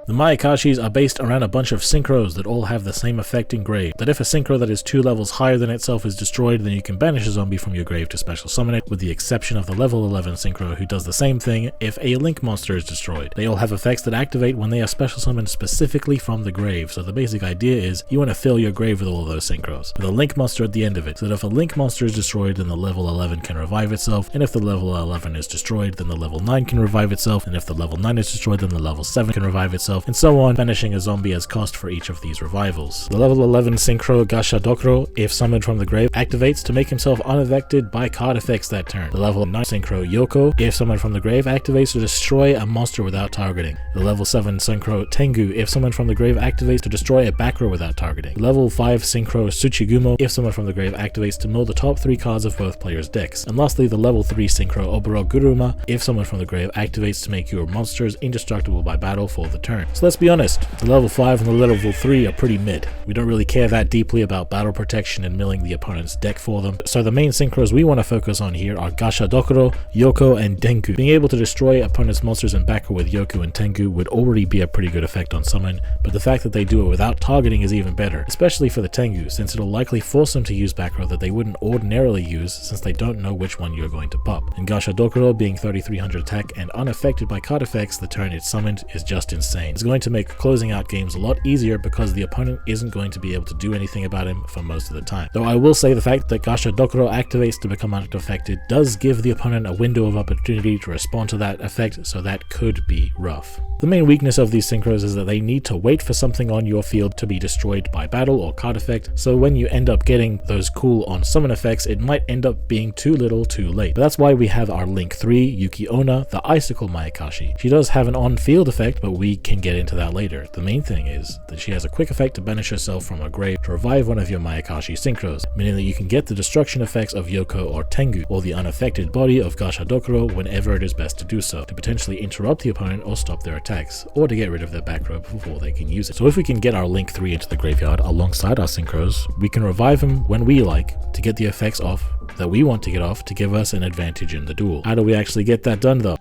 The Mayakashis are based around a bunch of synchros that all have the same effect in grave, that if a synchro that is 2 levels higher than itself is destroyed, then you can banish a zombie from your grave to special summon it, with the exception of the level 11 synchro who does the same thing if a link monster is destroyed. They all have effects that activate when they are special summoned specifically from the grave, so the basic idea is you want to fill your grave with all of those synchros, with a link monster at the end of it, so that if a link monster is destroyed, then the level 11 can revive itself, and if the level 11 is destroyed, then the level 9 can revive itself, and if the level 9 is destroyed, then the level 7 can revive itself, and so on, banishing a zombie as cost for each of these revivals. The level 11 synchro Gasha Dokuro, if summoned from the grave, activates to make himself unaffected by card effects that turn. The level 9 synchro Yoko, if summoned from the grave, activates to destroy a monster without targeting. The level 7 synchro Tengu, if summoned from the grave, activates to destroy a back row without targeting. The level 5 synchro Tsuchigumo, if summoned from the grave, activates to mill the top 3 cards of both players' decks. And lastly, the level 3 synchro Oboro Guruma, if summoned from the grave, activates to make your monsters indestructible by battle for the turn. So let's be honest, the level 5 and the level 3 are pretty mid. We don't really care that deeply about battle protection and milling the opponent's deck for them, so the main synchros we want to focus on here are Gasha Dokuro, Yoko, and Tengu. Being able to destroy opponent's monsters in back row with Yoko and Tengu would already be a pretty good effect on summon, but the fact that they do it without targeting is even better, especially for the Tengu, since it'll likely force them to use back row that they wouldn't ordinarily use since they don't know which one you're going to pop. And Gasha Dokuro being 3300 attack and unaffected by card effects the turn it's summoned is just insane. It's going to make closing out games a lot easier because the opponent isn't going to be able to do anything about him for most of the time. Though I will say the fact that Gasha Dokuro activates to become unaffected does give the opponent a window of opportunity to respond to that effect, so that could be rough. The main weakness of these synchros is that they need to wait for something on your field to be destroyed by battle or card effect, so when you end up getting those cool on summon effects, it might end up being too little too late. But that's why we have our Link 3, Yuki Onna, the Icicle Mayakashi. She does have an on-field effect, but we can get into that later. The main thing is that she has a quick effect to banish herself from a grave to revive one of your Mayakashi synchros, meaning that you can get the destruction effects of Yoko or Tengu, or the unaffected body of Gasha Dokuro whenever it is best to do so, to potentially interrupt the opponent or stop their attacks, or to get rid of their back row before they can use it. So if we can get our Link 3 into the graveyard alongside our synchros, we can revive him when we like to get the effects off that we want to get off to give us an advantage in the duel. How do we actually get that done though?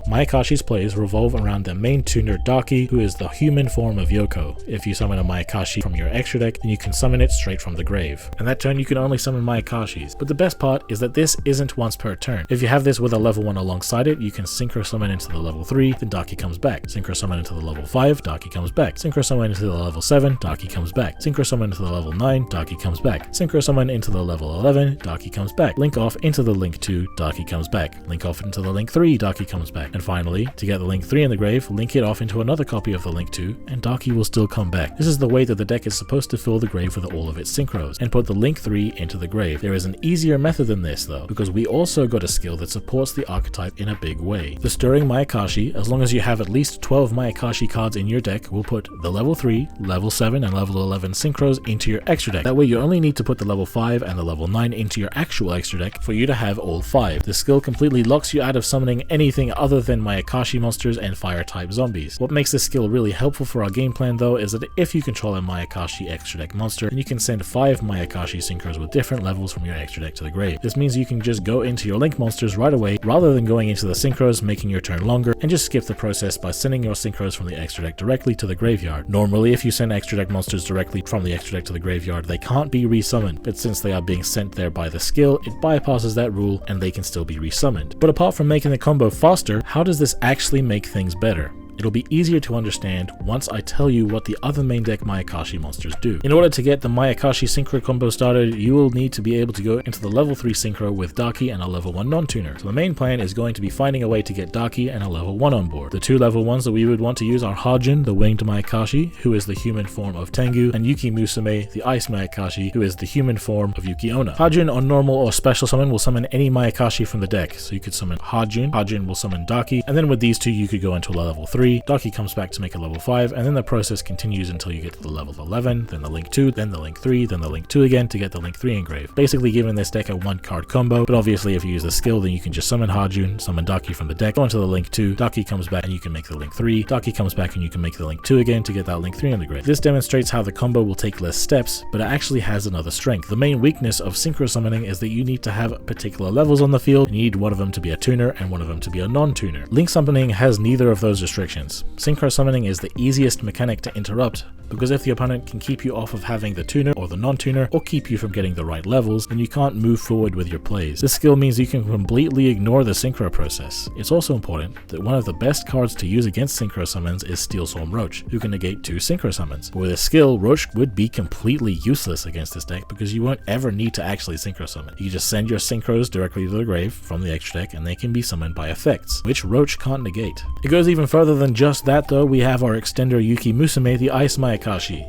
Mayakashi's plays revolve around their main tuner Daki, who is the human form of Yoko. If you summon a Mayakashi from your extra deck, then you can summon it straight from the grave. And that turn you can only summon Mayakashis. But the best part is that this isn't once per turn. If you have this with a level 1 alongside it, you can synchro summon into the level 3, then Daki comes back. Synchro summon into the level 5, Daki comes back. Synchro summon into the level 7, Daki comes back. Synchro summon into the level 9, Daki comes back. Synchro summon into the level 11, Daki comes back. Link off into the Link 2, Daki comes back. Link off into the Link 3, Daki comes back. And finally, to get the Link 3 in the grave, link it off into another copy of the Link 2, and Daki will still come back. This is the way that the deck is supposed to fill the grave with all of its synchros, and put the Link 3 into the grave. There is an easier method than this though, because we also got a skill that supports the archetype in a big way. The Stirring Mayakashi, as long as you have at least 12 Mayakashi cards in your deck, will put the level 3, level 7, and level 11 synchros into your extra deck. That way you only need to put the level 5 and the level 9 into your actual extra deck for you to have all 5. The skill completely locks you out of summoning anything other than Mayakashi monsters and fire type zombies. What makes this skill really helpful for our game plan though is that if you control a Mayakashi extra deck monster, then you can send 5 Mayakashi synchros with different levels from your extra deck to the grave. This means you can just go into your link monsters right away rather than going into the synchros, making your turn longer, and just skip the process by sending your synchros from the extra deck directly to the graveyard. Normally if you send extra deck monsters directly from the extra deck to the graveyard, they can't be resummoned, but since they are being sent there by the skill, it bypasses that rule and they can still be resummoned. But apart from making the combo faster, how does this actually make things better? It'll be easier to understand once I tell you what the other main deck Mayakashi monsters do. In order to get the Mayakashi synchro combo started, you will need to be able to go into the level 3 synchro with Daki and a level 1 non-tuner. So the main plan is going to be finding a way to get Daki and a level 1 on board. The 2 level 1s that we would want to use are Hajin, the winged Mayakashi, who is the human form of Tengu, and Yuki Musume, the ice Mayakashi, who is the human form of Yuki Onna. Hajin on normal or special summon will summon any Mayakashi from the deck. So you could summon Hajin will summon Daki, and then with these two you could go into a level 3 3, Daki comes back to make a level 5, and then the process continues until you get to the level 11, then the link 2, then the link 3, then the link 2 again to get the link 3 engraved. Basically giving this deck a 1-card combo, but obviously if you use the skill, then you can just summon Harjun, summon Daki from the deck, go into the link 2, Daki comes back and you can make the link 3, Daki comes back and you can make the link 2 again to get that link 3 on the grave. This demonstrates how the combo will take less steps, but it actually has another strength. The main weakness of synchro summoning is that you need to have particular levels on the field, and you need one of them to be a tuner and one of them to be a non-tuner. Link summoning has neither of those restrictions. Synchro summoning is the easiest mechanic to interrupt, because if the opponent can keep you off of having the tuner or the non-tuner, or keep you from getting the right levels, then you can't move forward with your plays. This skill means you can completely ignore the synchro process. It's also important that one of the best cards to use against synchro summons is Steelstorm Roach, who can negate 2 synchro summons. But with a skill, Roach would be completely useless against this deck because you won't ever need to actually synchro summon. You just send your synchros directly to the grave from the extra deck and they can be summoned by effects, which Roach can't negate. It goes even further than just that though. We have our extender Yuki Musume, the Ice Mayakashi.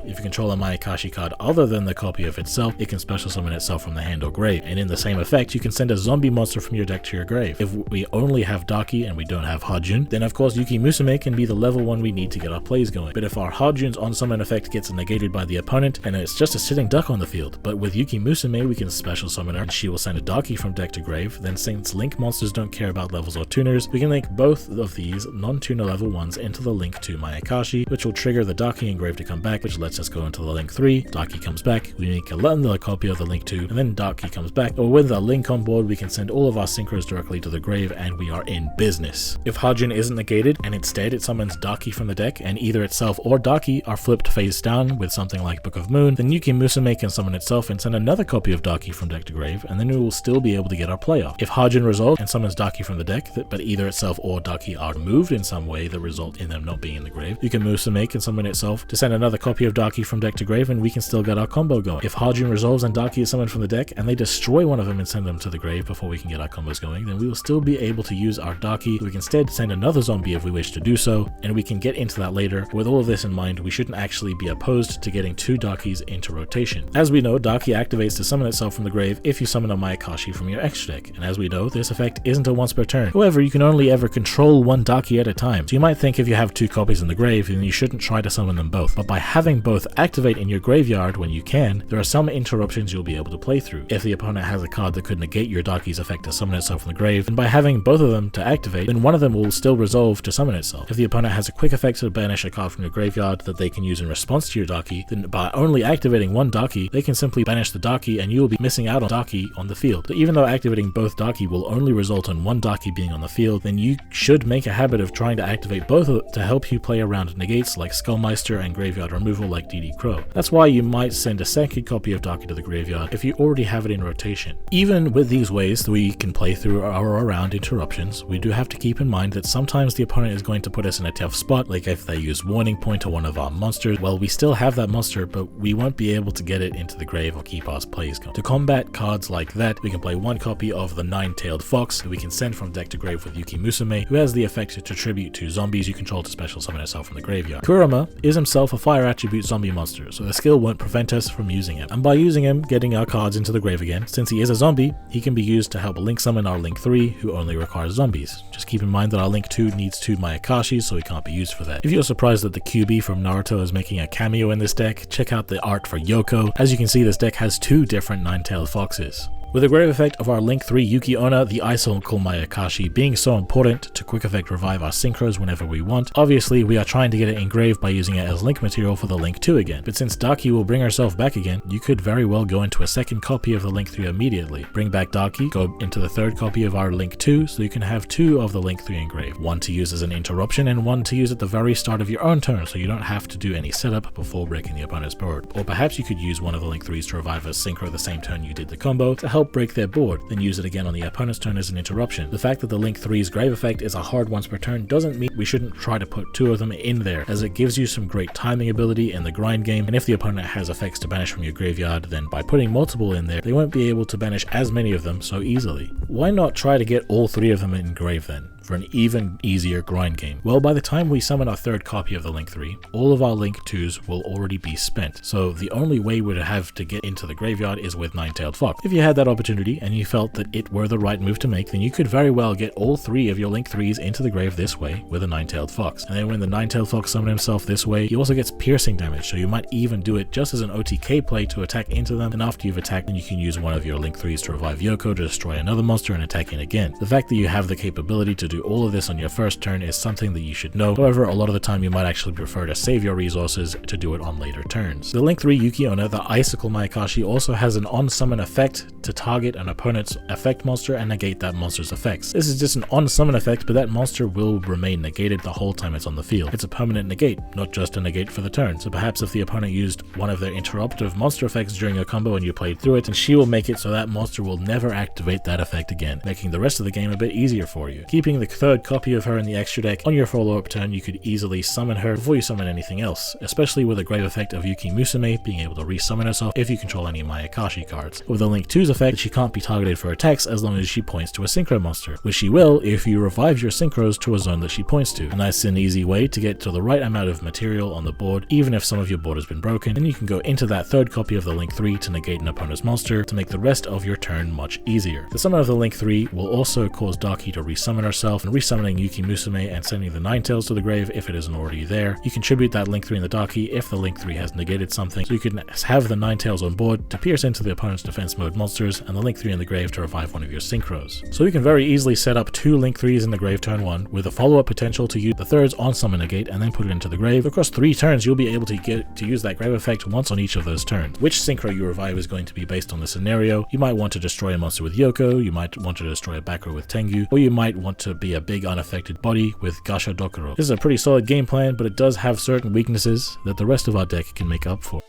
If you control a Mayakashi card other than the copy of itself, it can special summon itself from the hand or grave, and in the same effect you can send a zombie monster from your deck to your grave. If we only have Daki and we don't have Harjun, then of course Yuki Musume can be the level 1 we need to get our plays going. But if our Harjun's on summon effect gets negated by the opponent, and it's just a sitting duck on the field, but with Yuki Musume we can special summon her and she will send a Daki from deck to grave, then since Link monsters don't care about levels or tuners, we can link both of these non-tuner level 1s into the Link 2 Mayakashi, which will trigger the Daki engrave to come back, which lets us go into the Link 3, Daki comes back, we make another copy of the Link 2, and then Daki comes back. Or with a Link on board, we can send all of our synchros directly to the grave and we are in business. If Harjun isn't negated and instead it summons Daki from the deck, and either itself or Daki are flipped face down with something like Book of Moon, then Yuki Musume can summon itself and send another copy of Daki from deck to grave, and then we will still be able to get our play off. If Harjun resolves and summons Daki from the deck, but either itself or Daki are moved in some way that result in them not being in the grave, Yuki Musume can summon itself to send another copy of Daki from deck to grave, and we can still get our combo going. If Harjun resolves and Daki is summoned from the deck, and they destroy one of them and send them to the grave before we can get our combos going, then we will still be able to use our Daki. We can instead send another zombie if we wish to do so, and we can get into that later. With all of this in mind, we shouldn't actually be opposed to getting 2 Dakis into rotation. As we know, Daki activates to summon itself from the grave if you summon a Mayakashi from your extra deck, and as we know, this effect isn't a once per turn. However, you can only ever control 1 Daki at a time, so you might think if you have 2 copies in the grave, then you shouldn't try to summon them both. But by having both activate in your graveyard when you can, there are some interruptions you'll be able to play through. If the opponent has a card that could negate your Daki's effect to summon itself from the grave, then by having both of them to activate, then one of them will still resolve to summon itself. If the opponent has a quick effect to banish a card from your graveyard that they can use in response to your Daki, then by only activating 1 Daki, they can simply banish the Daki and you will be missing out on Daki on the field. So even though activating both Daki will only result in 1 Daki being on the field, then you should make a habit of trying to activate both to help you play around negates like Skullmeister and graveyard removal like DD Crow. That's why you might send a second copy of Daki to the graveyard if you already have it in rotation. Even with these ways that we can play through or around interruptions, we do have to keep in mind that sometimes the opponent is going to put us in a tough spot, like if they use Warning Point to one of our monsters. Well, we still have that monster, but we won't be able to get it into the grave or keep our plays going. To combat cards like that, we can play 1 copy of the Nine-Tailed Fox that we can send from deck to grave with Yuki Musume, who has the effect to tribute to zombies you control to special summon itself from the graveyard. Kurama is himself a fire attribute zombie monster, so the skill won't prevent us from using him. And by using him, getting our cards into the grave again, since he is a zombie, he can be used to help link summon our Link 3, who only requires zombies. Just keep in mind that our Link 2 needs 2 Mayakashis, so he can't be used for that. If you're surprised that the QB from Naruto is making a cameo in this deck, check out the art for Yoko. As you can see, this deck has 2 different Nine-Tailed Foxes. With the grave effect of our Link 3 Yuki Onna, the Icicle Mayakashi, being so important to quick effect revive our synchros whenever we want, obviously we are trying to get it engraved by using it as link material for the Link 2 again. But since Daki will bring herself back again, you could very well go into a second copy of the Link 3 immediately. Bring back Daki, go into the 3rd copy of our Link 2, so you can have 2 of the Link 3 engraved. 1 to use as an interruption and 1 to use at the very start of your own turn, so you don't have to do any setup before breaking the opponent's board. Or perhaps you could use one of the Link 3s to revive a synchro the same turn you did the combo to help break their board, then use it again on the opponent's turn as an interruption. The fact that the Link 3's grave effect is a hard once per turn doesn't mean we shouldn't try to put 2 of them in there, as it gives you some great timing ability in the grind game, and if the opponent has effects to banish from your graveyard, then by putting multiple in there, they won't be able to banish as many of them so easily. Why not try to get all 3 of them engraved then? for an even easier grind game? Well, by the time we summon our third copy of the Link 3, all of our Link 2s will already be spent, so the only way we'd have to get into the graveyard is with Nine-Tailed Fox. If you had that opportunity and you felt that it were the right move to make, then you could very well get all 3 of your Link 3s into the grave this way with a Nine-Tailed Fox. And then when the Nine-Tailed Fox summon himself this way, he also gets piercing damage, so you might even do it just as an OTK play to attack into them, and after you've attacked, then you can use one of your Link 3s to revive Yoko to destroy another monster and attack in again. The fact that you have the capability to do all of this on your first turn is something that you should know. However, a lot of the time you might actually prefer to save your resources to do it on later turns. The Link 3 Yuki owner, the Icicle Mayakashi, also has an on-summon effect to target an opponent's effect monster and negate that monster's effects. This is just an on-summon effect, but that monster will remain negated the whole time it's on the field. It's a permanent negate, not just a negate for the turn. So perhaps if the opponent used one of their interruptive monster effects during a combo and you played through it, and she will make it so that monster will never activate that effect again, making the rest of the game a bit easier for you. Keeping the third copy of her in the extra deck, on your follow-up turn you could easily summon her before you summon anything else, especially with the grave effect of Yuki Musume being able to resummon herself if you control any Mayakashi cards. With the Link 2's effect, she can't be targeted for attacks as long as she points to a synchro monster, which she will if you revive your synchros to a zone that she points to. A nice and easy way to get to the right amount of material on the board, even if some of your board has been broken, and you can go into that third copy of the Link 3 to negate an opponent's monster to make the rest of your turn much easier. The summon of the Link 3 will also cause Daki to resummon herself, and resummoning Yuki Musume and sending the Nine-Tails to the grave if it isn't already there. You can tribute that Link 3 in the Daki if the Link 3 has negated something, so you can have the Nine-Tails on board to pierce into the opponent's defense mode monsters, and the Link 3 in the grave to revive one of your synchros. So you can very easily set up 2 Link 3s in the grave turn 1, with a follow-up potential to use the third's on summon negate and then put it into the grave. Across 3 turns you'll be able to get to use that grave effect once on each of those turns. Which synchro you revive is going to be based on the scenario. You might want to destroy a monster with Yoko, you might want to destroy a backer with Tengu, or you might want to be a big unaffected body with Gasha Dokuro. This is a pretty solid game plan, but it does have certain weaknesses that the rest of our deck can make up for.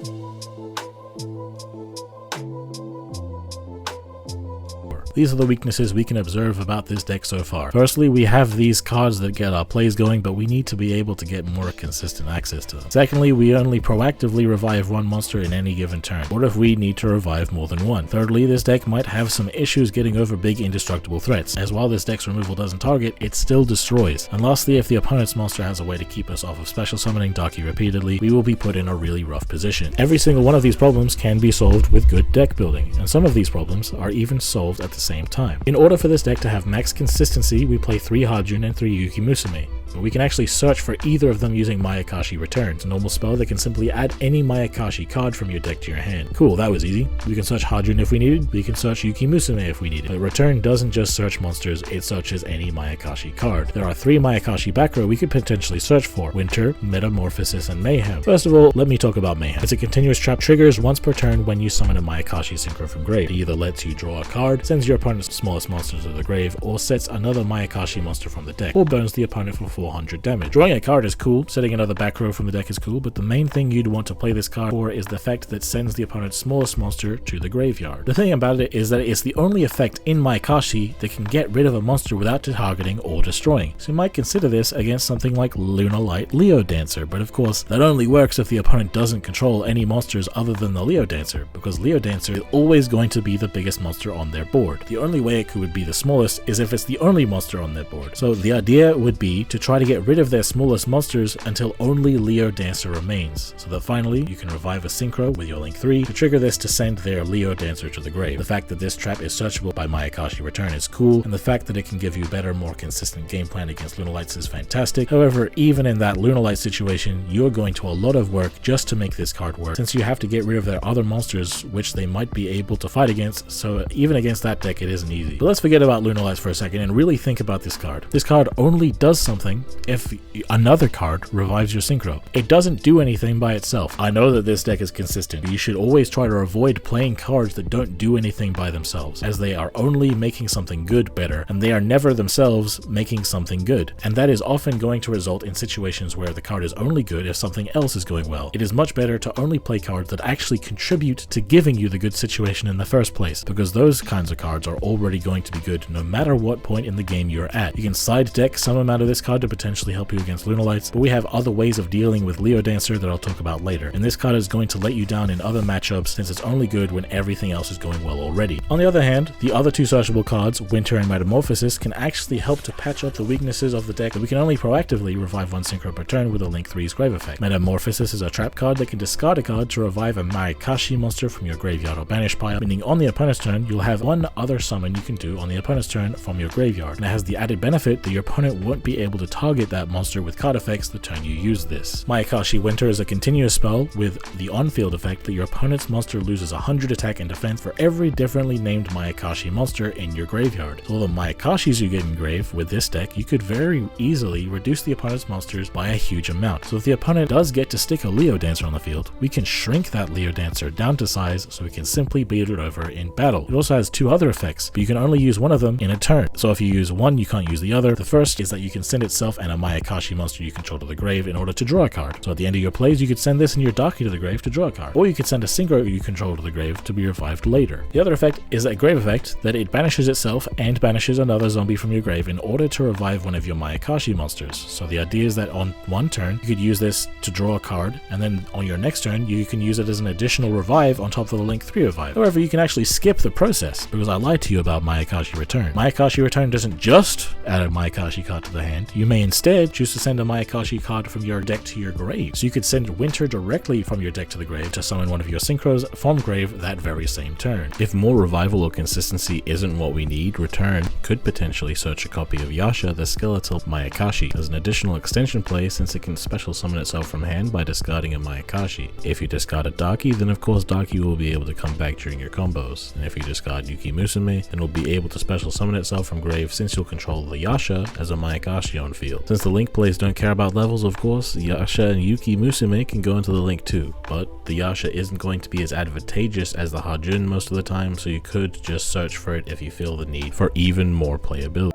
These are the weaknesses we can observe about this deck so far. Firstly, we have these cards that get our plays going, but we need to be able to get more consistent access to them. Secondly, we only proactively revive one monster in any given turn. What if we need to revive more than one? Thirdly, this deck might have some issues getting over big indestructible threats, as while this deck's removal doesn't target, it still destroys. And lastly, if the opponent's monster has a way to keep us off of special summoning Daki repeatedly, we will be put in a really rough position. Every single one of these problems can be solved with good deck building, and some of these problems are even solved at the same time. In order for this deck to have max consistency, we play 3 Hajun and 3 Yuki Musume. But we can actually search for either of them using Mayakashi Return. It's a normal spell that can simply add any Mayakashi card from your deck to your hand. Cool, that was easy. We can search Hajun if we needed, we can search Yuki Musume if we needed. But Return doesn't just search monsters, it searches any Mayakashi card. There are 3 Mayakashi back row we could potentially search for: Winter, Metamorphosis, and Mayhem. First of all, let me talk about Mayhem. It's a continuous trap, triggers once per turn when you summon a Mayakashi synchro from grave. It either lets you draw a card, sends your opponent's smallest monster to the grave, or sets another Mayakashi monster from the deck, or burns the opponent for 400 damage. Drawing a card is cool, setting another back row from the deck is cool, but the main thing you'd want to play this card for is the effect that sends the opponent's smallest monster to the graveyard. The thing about it is that it's the only effect in Mayakashi that can get rid of a monster without targeting or destroying. So you might consider this against something like Lunar Light Leo Dancer, but of course that only works if the opponent doesn't control any monsters other than the Leo Dancer, because Leo Dancer is always going to be the biggest monster on their board. The only way it could be the smallest is if it's the only monster on their board. So the idea would be to try to get rid of their smallest monsters until only Leo Dancer remains, so that finally you can revive a synchro with your Link 3 to trigger this to send their Leo Dancer to the grave. The fact that this trap is searchable by Mayakashi Return is cool, and the fact that it can give you better, more consistent game plan against Lunar Lights is fantastic. However, even in that Lunar Light situation, you're going to a lot of work just to make this card work, since you have to get rid of their other monsters which they might be able to fight against, so even against that deck it isn't easy. But let's forget about Lunar Lights for a second and really think about this card. This card only does something if another card revives your synchro. It doesn't do anything by itself. I know that this deck is consistent, but you should always try to avoid playing cards that don't do anything by themselves, as they are only making something good better, and they are never themselves making something good. And that is often going to result in situations where the card is only good if something else is going well. It is much better to only play cards that actually contribute to giving you the good situation in the first place, because those kinds of cards are already going to be good no matter what point in the game you're at. You can side deck some amount of this card to potentially help you against Lunalights, but we have other ways of dealing with Leo Dancer that I'll talk about later. And this card is going to let you down in other matchups since it's only good when everything else is going well already. On the other hand, the other two searchable cards, Winter and Metamorphosis, can actually help to patch up the weaknesses of the deck that we can only proactively revive one synchro per turn with a Link 3's Grave effect. Metamorphosis is a trap card that can discard a card to revive a Mayakashi monster from your graveyard or banish pile, meaning on the opponent's turn you'll have one other summon you can do on the opponent's turn from your graveyard, and it has the added benefit that your opponent won't be able to target that monster with card effects the turn you use this. Mayakashi Winter is a continuous spell with the on-field effect that your opponent's monster loses 100 attack and defense for every differently named Mayakashi monster in your graveyard. So all the Mayakashis you get in grave with this deck, you could very easily reduce the opponent's monsters by a huge amount. So if the opponent does get to stick a Leo Dancer on the field, we can shrink that Leo Dancer down to size so we can simply beat it over in battle. It also has two other effects, but you can only use one of them in a turn. So if you use one, you can't use the other. The first is that you can send itself and a Mayakashi monster you control to the grave in order to draw a card. So at the end of your plays, you could send this and your Darky to the grave to draw a card. Or you could send a synchro you control to the grave to be revived later. The other effect is a grave effect that it banishes itself and banishes another zombie from your grave in order to revive one of your Mayakashi monsters. So the idea is that on one turn, you could use this to draw a card, and then on your next turn, you can use it as an additional revive on top of the Link 3 revive. However, you can actually skip the process because I lied to you about Mayakashi Return. Mayakashi Return doesn't just add a Mayakashi card to the hand. You may instead choose to send a Mayakashi card from your deck to your grave. So you could send Winter directly from your deck to the grave to summon one of your synchros from grave that very same turn. If more revival or consistency isn't what we need, Return could potentially search a copy of Yasha, the skeletal Mayakashi, as an additional extension play since it can special summon itself from hand by discarding a Mayakashi. If you discard a Darky, then of course Darky will be able to come back during your combos, and if you discard Yuki Musume, then it will be able to special summon itself from grave since you'll control the Yasha as a Mayakashi on field. Since the Link plays don't care about levels, of course, Yasha and Yuki Musume can go into the Link too, but the Yasha isn't going to be as advantageous as the Hajun most of the time, so you could just search for it if you feel the need for even more playability.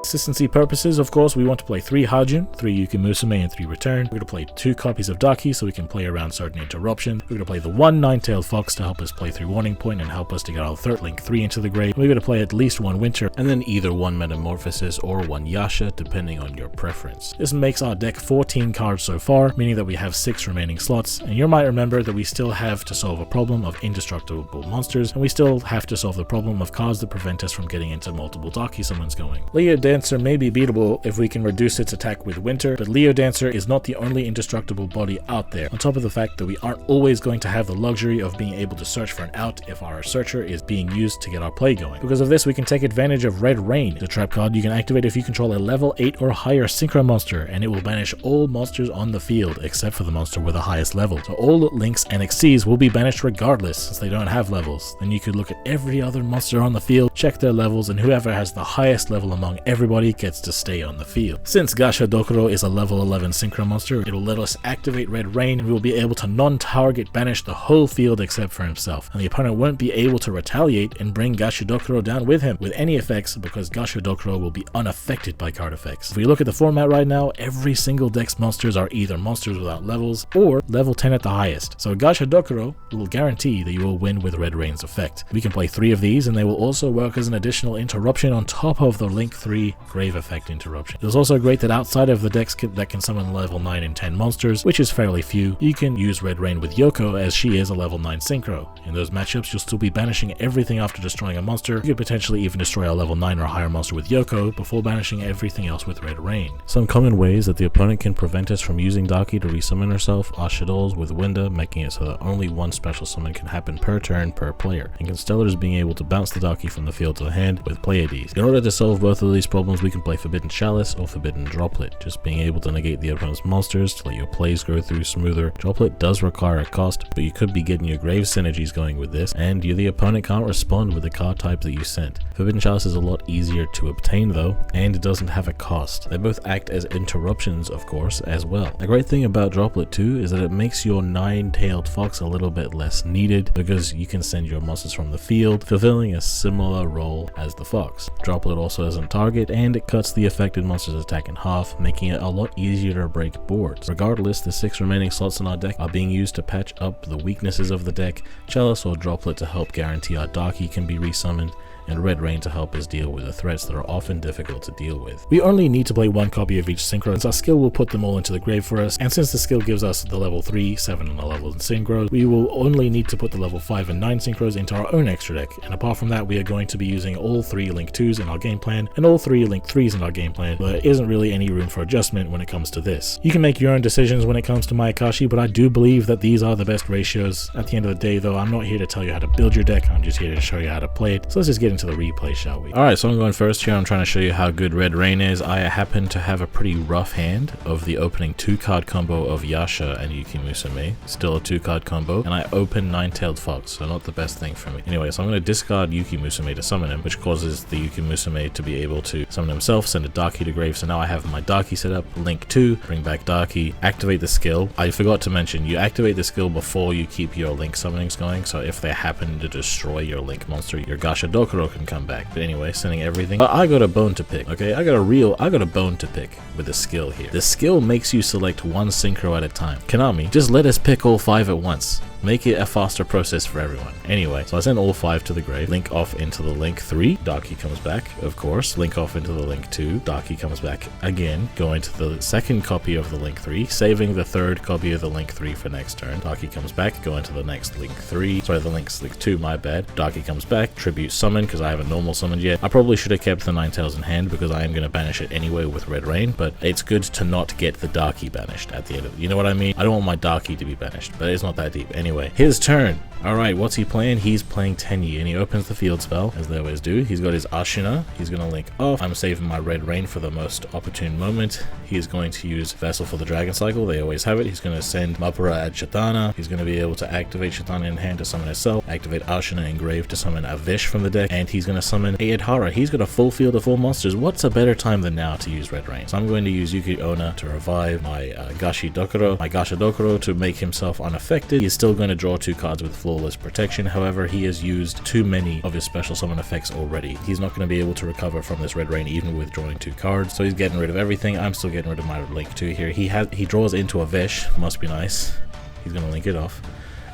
Consistency purposes, of course, we want to play 3 Hajun, 3 Yuki Musume, and 3 Return. We're going to play 2 copies of Darky so we can play around certain interruptions. We're going to play the 1 Nine-Tailed Fox to help us play through Warning Point and help us to get our third Link 3 into the grave. We're going to play at least 1 Winter, and then either 1 Metamorphosis or 1 Yasha, depending on your preference. This makes our deck 14 cards so far, meaning that we have 6 remaining slots, and you might remember that we still have to solve a problem of indestructible monsters, and we still have to solve the problem of cards that prevent us from getting into multiple Darky summons going. Leo Dancer may be beatable if we can reduce its attack with Winter, but Leo Dancer is not the only indestructible body out there, on top of the fact that we aren't always going to have the luxury of being able to search for an out if our searcher is being used to get our play going. Because of this, we can take advantage of Red Rain, the trap card you can activate if you control a level 8 or higher synchro monster, and it will banish all monsters on the field except for the monster with the highest level. So all Links and Xyzs will be banished regardless since they don't have levels. Then you could look at every other monster on the field, check their levels, and whoever has the highest level among everybody gets to stay on the field. Since Gasha Dokuro is a level 11 synchro monster, it will let us activate Red Rain and we will be able to non-target banish the whole field except for himself, and the opponent won't be able to retaliate and bring Gasha Dokuro down with him with any effects because Gasha Dokuro will be unaffected by card effects. If we look at the format right now, every single deck's monsters are either monsters without levels or level 10 at the highest, so Gasha Dokuro will guarantee that you will win with Red Rain's effect. We can play 3 of these and they will also work as an additional interruption on top of the Link 3 Grave effect interruption. It's also great that outside of the decks that can summon level 9 and 10 monsters, which is fairly few, you can use Red Rain with Yoko as she is a level 9 synchro. In those matchups, you'll still be banishing everything after destroying a monster. You could potentially even destroy a level 9 or higher monster with Yoko before banishing everything else with Red Rain. Some common ways that the opponent can prevent us from using Darky to resummon herself are Shadows with Winda, making it so that only 1 special summon can happen per turn per player, and Constellars being able to bounce the Darky from the field to the hand with Pleiades. In order to solve both of these problems, we can play Forbidden Chalice or Forbidden Droplet, just being able to negate the opponent's monsters to let your plays go through smoother. Droplet does require a cost, but you could be getting your grave synergies going with this, and the opponent can't respond with the card type that you sent. Forbidden Chalice is a lot easier to obtain though, and it doesn't have a cost. They both act as interruptions, of course, as well. The great thing about Droplet too is that it makes your Nine-Tailed Fox a little bit less needed because you can send your monsters from the field, fulfilling a similar role as the Fox. Droplet also doesn't target, and it cuts the affected monster's attack in half, making it a lot easier to break boards. Regardless, the 6 remaining slots in our deck are being used to patch up the weaknesses of the deck, Chalice or Droplet to help guarantee our Darky can be resummoned, and Red Rain to help us deal with the threats that are often difficult to deal with. We only need to play one copy of each synchro, as our skill will put them all into the grave for us, and since the skill gives us the level 3, 7 and 11 synchros, we will only need to put the level 5 and 9 synchros into our own extra deck, and apart from that we are going to be using all 3 Link 2s in our game plan and all 3 Link 3s in our game plan. There isn't really any room for adjustment when it comes to this. You can make your own decisions when it comes to Mayakashi, but I do believe that these are the best ratios. At the end of the day though, I'm not here to tell you how to build your deck, I'm just here to show you how to play it. So let's just get into the replay, shall we? Alright, so I'm going first here. I'm trying to show you how good Red Rain is. I happen to have a pretty rough hand of the opening 2-card combo of Yasha and Yuki Musume, still a 2-card combo, and I open Nine-Tailed Fox, so not the best thing for me. Anyway, so I'm going to discard Yuki Musume to summon him, which causes the Yuki Musume to be able to summon himself, send a Daki to grave. So now I have my Daki set up, Link 2, bring back Daki, activate the skill. I forgot to mention, you activate the skill before you keep your Link summonings going, so if they happen to destroy your Link monster, your Gasha Dokuro can come back. But anyway, sending everything. But I got a bone to pick, okay? I got a bone to pick with the skill here. The skill makes you select one synchro at a time. Konami, just let us pick all 5 at once. Make it a faster process for everyone. Anyway, so I send all 5 to the grave. Link off into the Link 3. Daki comes back, of course. Link off into the Link 2. Daki comes back again. Go into the second copy of the Link 3, saving the third copy of the Link 3 for next turn. Daki comes back. Go into the next Link 3. Sorry, the Link 2, my bad. Daki comes back. Tribute summon, because I haven't normal summoned yet. I probably should have kept the Nine-Tails in hand, because I am going to banish it anyway with Red Rain, but it's good to not get the Daki banished at the end of it. You know what I mean? I don't want my Daki to be banished, but it's not that deep. Anyway, his turn. Alright, what's he playing? He's playing Tenyi, and he opens the field spell, as they always do. He's got his Ashina. He's going to link off. I'm saving my Red Rain for the most opportune moment. He is going to use Vessel for the Dragon Cycle. They always have it. He's going to send Mapura at Shatana. He's going to be able to activate Shatana in hand to summon itself, activate Ashina in grave to summon a Vish from the deck, and he's going to summon a Adhara. He's got a full field of 4 monsters. What's a better time than now to use Red Rain? So I'm going to use Yuki Onna to revive my Gasha Dokuro to make himself unaffected. He's still going to draw 2 cards with flawless protection. However, he has used too many of his special summon effects already. He's not going to be able to recover from this Red Rain even with drawing 2 cards. So he's getting rid of everything. I'm still getting rid of my Link 2 here. He draws into a Vish. Must be nice. He's going to link it off.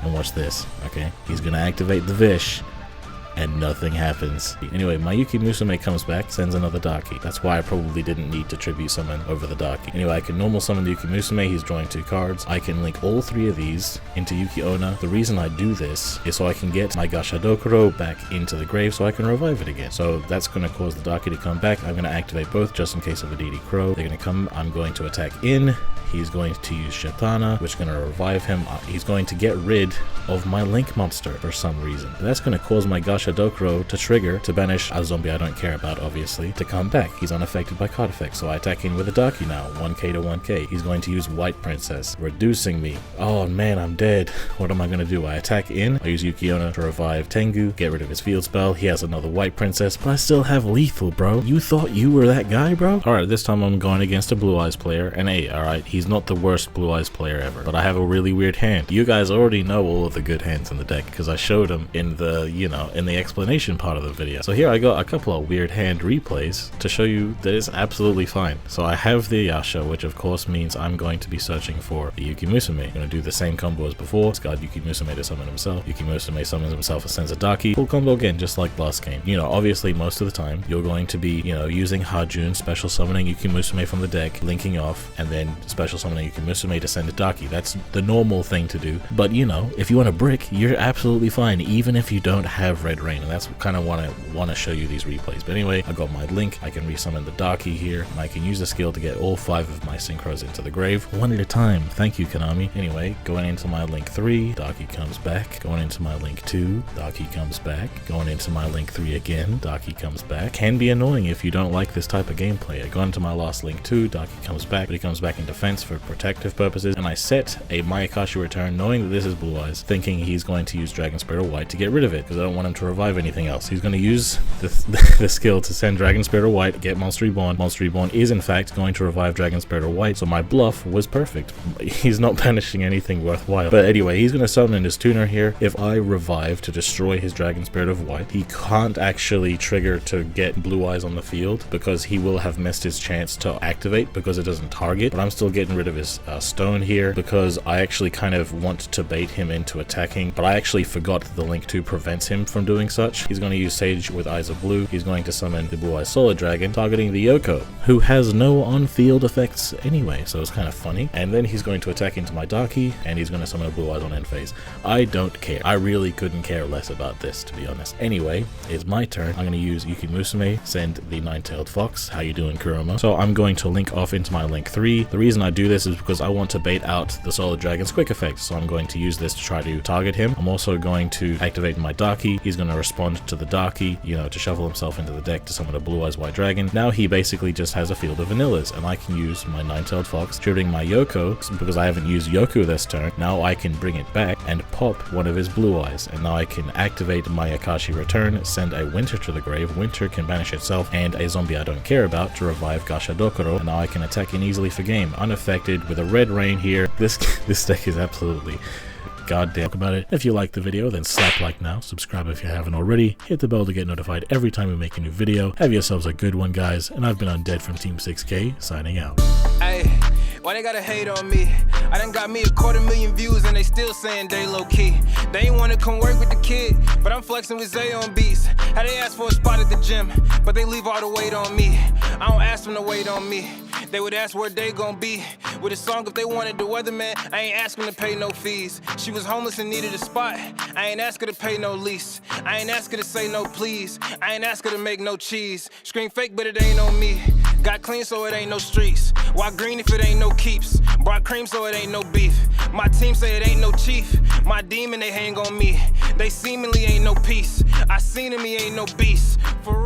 And watch this. Okay. He's going to activate the Vish. And nothing happens. Anyway, my Yuki Musume comes back, sends another Daki. That's why I probably didn't need to tribute summon over the Daki. Anyway, I can normal summon the Yuki Musume. He's drawing 2 cards. I can link all 3 of these into Yuki Onna. The reason I do this is so I can get my Gasha Dokuro back into the grave so I can revive it again. So that's going to cause the Daki to come back. I'm going to activate both just in case of a DD Crow. They're going to come. I'm going to attack in. He's going to use Shatana, which is going to revive him. He's going to get rid of my Link monster for some reason. That's going to cause my Gasha Dokuro to trigger to banish a zombie I don't care about, obviously, to come back. He's unaffected by card effects, so I attack in with a Daki now, 1k to 1k. He's going to use White Princess, reducing me. Oh man, I'm dead. What am I going to do? I attack in, I use Yuki Onna to revive Tengu, get rid of his field spell. He has another White Princess, but I still have lethal, bro. You thought you were that guy, bro? Alright, this time I'm going against a Blue Eyes player, and hey, alright, he's not the worst Blue Eyes player ever, but I have a really weird hand. You guys already know all of the good hands in the deck, because I showed them in the, in the explanation part of the video. So here I got a couple of weird hand replays to show you that it's absolutely fine. So I have the Yasha, which of course means I'm going to be searching for the Yuki Musume. I'm going to do the same combo as before. Discard Yuki Musume to summon himself. Yuki Musume summons himself and sends a Daki. Full combo again, just like last game. Obviously most of the time you're going to be, using Hajun, special summoning Yuki Musume from the deck, linking off, and then special summoning Yuki Musume to send a Daki. That's the normal thing to do. But if you want a brick, you're absolutely fine, even if you don't have Red Rain. And that's kind of what I want to show you these replays. But anyway, I got my Link. I can resummon the Daki here, and I can use the skill to get all 5 of my synchros into the grave, one at a time. Thank you, Konami. Anyway, going into my Link 3, Daki comes back. Going into my Link 2, Daki comes back. Going into my Link 3 again, Daki comes back. Can be annoying if you don't like this type of gameplay. I go into my last Link 2, Daki comes back, but he comes back in defense for protective purposes, and I set a Mayakashi return knowing that this is Blue Eyes, thinking he's going to use Dragon Spirit of White to get rid of it, because I don't want him to revive anything else. He's going to use the skill to send Dragon Spirit of White, get Monster Reborn. Monster Reborn is in fact going to revive Dragon Spirit of White, so my bluff was perfect. He's not banishing anything worthwhile. But anyway, he's going to summon his tuner here. If I revive to destroy his Dragon Spirit of White, he can't actually trigger to get Blue Eyes on the field, because he will have missed his chance to activate because it doesn't target. But I'm still getting rid of his stone here, because I actually kind of want to bait him into attacking, but I actually forgot that the Link 2 prevents him from doing doing such, he's going to use Sage with Eyes of Blue. He's going to summon the Blue Eyes Solid Dragon, targeting the Yoko, who has no on-field effects anyway, so it's kind of funny. And then he's going to attack into my Darky, and he's going to summon a Blue Eyes on end phase. I don't care. I really couldn't care less about this, to be honest. Anyway, it's my turn. I'm going to use Yuki Musume, send the Nine-Tailed Fox. How you doing, Kurama? So I'm going to link off into my link 3. The reason I do this is because I want to bait out the Solid Dragon's quick effect, so I'm going to use this to try to target him. I'm also going to activate my Darky. He's going to respond to the Darky, you know, to shuffle himself into the deck to summon a Blue Eyes White Dragon. Now he basically just has a field of vanillas, and I can use my Nine-Tailed Fox, triggering my Yoko, because I haven't used Yoku this turn. Now I can bring it back and pop one of his Blue Eyes, and now I can activate Mayakashi Return, send a Winter to the grave. Winter can banish itself and a zombie I don't care about to revive Gasha Dokuro, and now I can attack in easily for game, unaffected with a red rain here. This deck is absolutely goddamn about it. If you liked the video, then slap like now, subscribe if you haven't already, hit the bell to get notified every time we make a new video. Have yourselves a good one, guys, and I've been Undead from Team 6K, signing out. Hey, why they gotta hate on me? I done got me 250,000 views and they still saying they low key. They ain't wanna come work with the kid, but I'm flexing with Zay on beats. How they ask for a spot at the gym, but they leave all the weight on me. I don't ask them to wait on me. They would ask where they gon' be with a song if they wanted the weatherman. I ain't asking to pay no fees. She was homeless and needed a spot. I ain't ask her to pay no lease. I ain't ask her to say no please. I ain't ask her to make no cheese. Scream fake, but it ain't on me. Got clean, so it ain't no streets. Why green if it ain't no keeps? Brought cream, so it ain't no beef. My team say it ain't no chief. My demon, they hang on me. They seemingly ain't no peace. I seen him, he ain't no beast. For real.